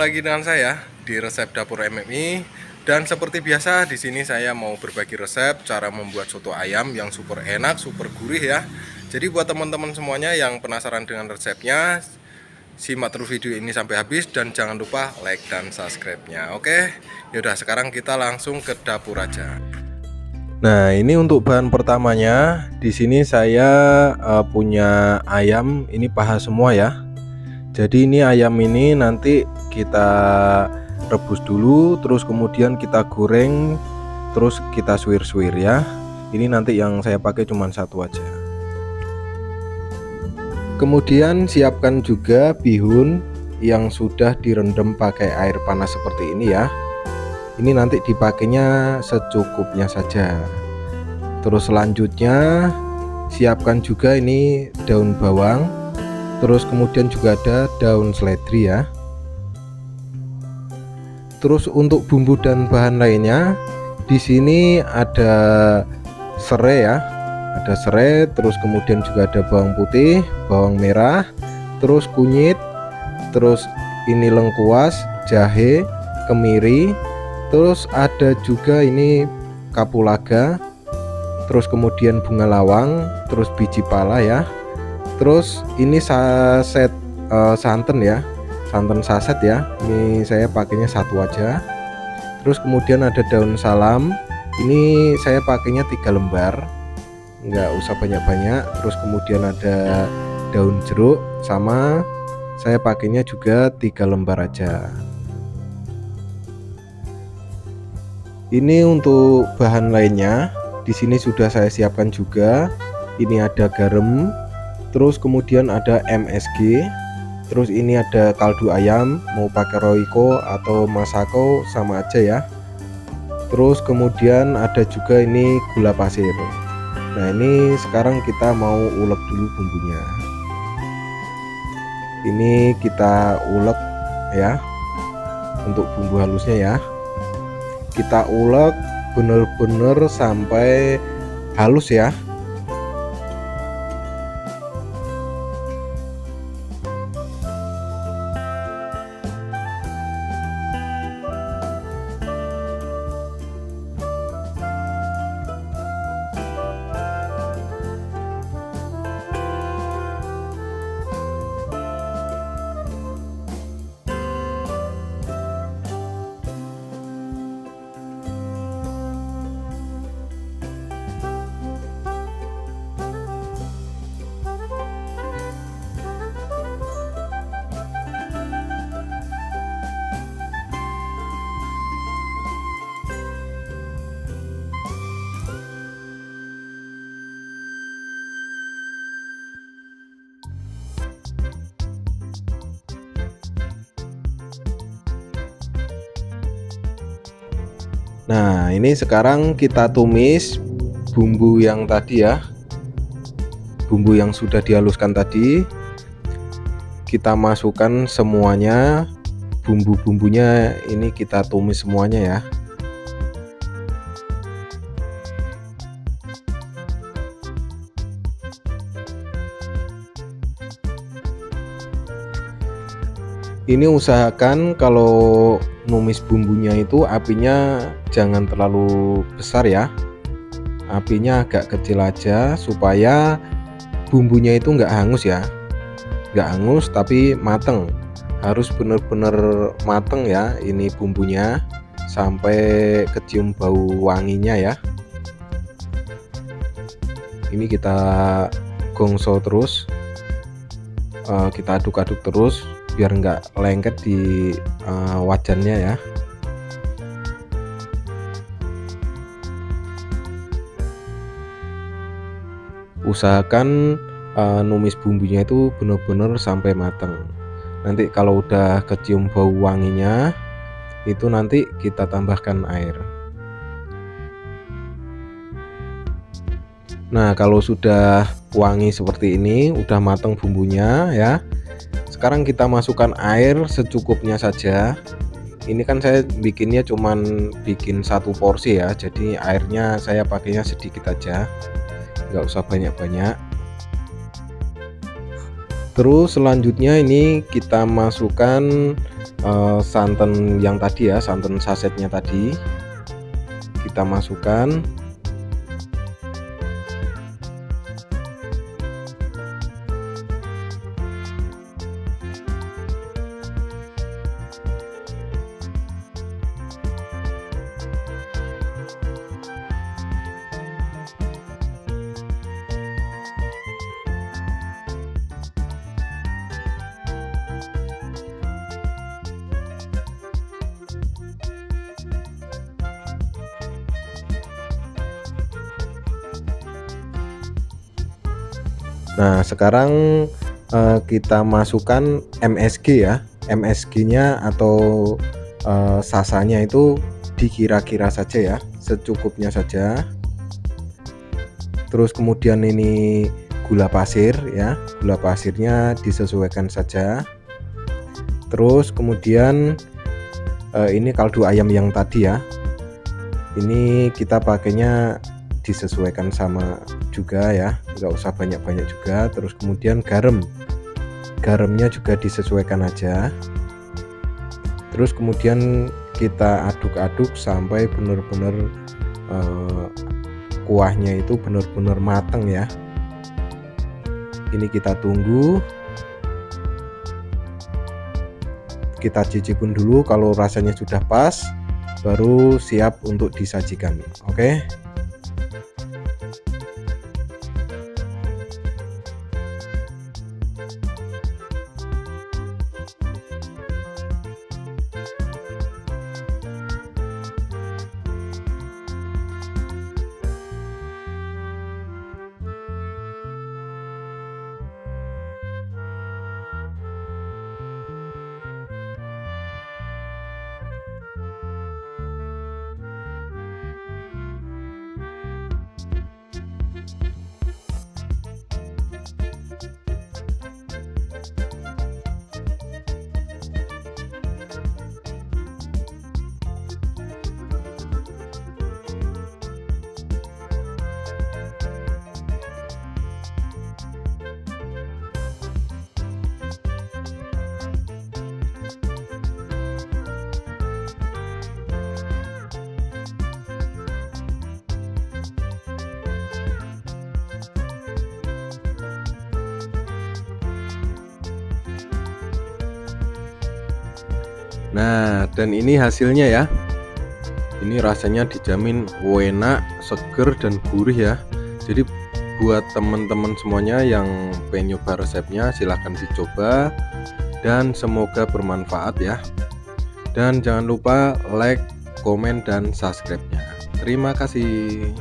lagi dengan saya di resep dapur MMI, dan seperti biasa di sini saya mau berbagi resep cara membuat soto ayam yang super enak, super gurih ya. Jadi buat teman-teman semuanya yang penasaran dengan resepnya, simak terus video ini sampai habis dan jangan lupa like dan subscribe-nya. Oke, yaudah sekarang kita langsung ke dapur aja. Nah, ini untuk bahan pertamanya. Di sini saya punya ayam, ini paha semua ya. Jadi ini ayam ini nanti kita rebus dulu, terus kemudian kita goreng, terus kita suwir-suwir ya. Ini nanti yang saya pakai cuma satu aja. Kemudian siapkan juga bihun yang sudah direndam pakai air panas seperti ini ya. Ini nanti dipakainya secukupnya saja. Terus selanjutnya siapkan juga ini daun bawang. Terus kemudian juga ada daun seledri ya. Terus untuk bumbu dan bahan lainnya, di sini ada serai ya, ada serai. Terus kemudian juga ada bawang putih, bawang merah, terus kunyit, terus ini lengkuas, jahe, kemiri, terus ada juga ini kapulaga, terus kemudian bunga lawang, terus biji pala ya. Terus ini saset santan ya, santan saset ya. Ini saya pakainya satu aja. Terus kemudian ada daun salam. Ini saya pakainya 3 lembar, nggak usah banyak-banyak. Terus kemudian ada daun jeruk, sama saya pakainya juga 3 lembar aja. Ini untuk bahan lainnya. Di sini sudah saya siapkan juga. Ini ada garam. Terus kemudian ada MSG, terus ini ada kaldu ayam, mau pakai Royco atau Masako sama aja ya. Terus kemudian ada juga ini gula pasir. Nah, ini sekarang kita mau ulek dulu bumbunya. Ini kita ulek ya, untuk bumbu halusnya ya. Kita ulek bener-bener sampai halus ya. Nah, ini sekarang kita tumis bumbu yang tadi ya, bumbu yang sudah dihaluskan tadi. Kita masukkan semuanya, bumbu-bumbunya ini kita tumis semuanya ya. Ini usahakan kalau numis bumbunya itu apinya jangan terlalu besar ya, apinya agak kecil aja supaya bumbunya itu nggak hangus ya, nggak hangus tapi mateng, harus bener-bener mateng ya. Ini bumbunya sampai kecium bau wanginya ya. Ini kita gongso terus, kita aduk-aduk terus biar nggak lengket di wajannya ya. Usahakan numis bumbunya itu benar-benar sampai matang. Nanti kalau udah kecium bau wanginya, itu nanti kita tambahkan air. Nah, kalau sudah wangi seperti ini, udah matang bumbunya ya. Sekarang kita masukkan air secukupnya saja. Ini kan saya bikinnya cuman bikin 1 porsi ya, jadi airnya saya pakainya sedikit aja, nggak usah banyak-banyak. Terus selanjutnya ini kita masukkan santan yang tadi ya, santan sasetnya tadi kita masukkan. Nah, sekarang kita masukkan MSG ya. MSG-nya atau sasanya itu dikira-kira saja ya, secukupnya saja. Terus kemudian ini gula pasir ya, gula pasirnya disesuaikan saja. Terus kemudian ini kaldu ayam yang tadi ya, ini kita pakainya disesuaikan sama juga ya, nggak usah banyak-banyak juga. Terus kemudian garamnya juga disesuaikan aja. Terus kemudian kita aduk-aduk sampai benar-benar kuahnya itu benar-benar matang ya. Ini kita tunggu, kita cicipin dulu, kalau rasanya sudah pas baru siap untuk disajikan. Oke. Nah, dan ini hasilnya ya. Ini rasanya dijamin enak, seger dan gurih ya. Jadi buat teman-teman semuanya yang pengen nyoba resepnya, silahkan dicoba dan semoga bermanfaat ya. Dan jangan lupa like, komen dan subscribe-nya. Terima kasih.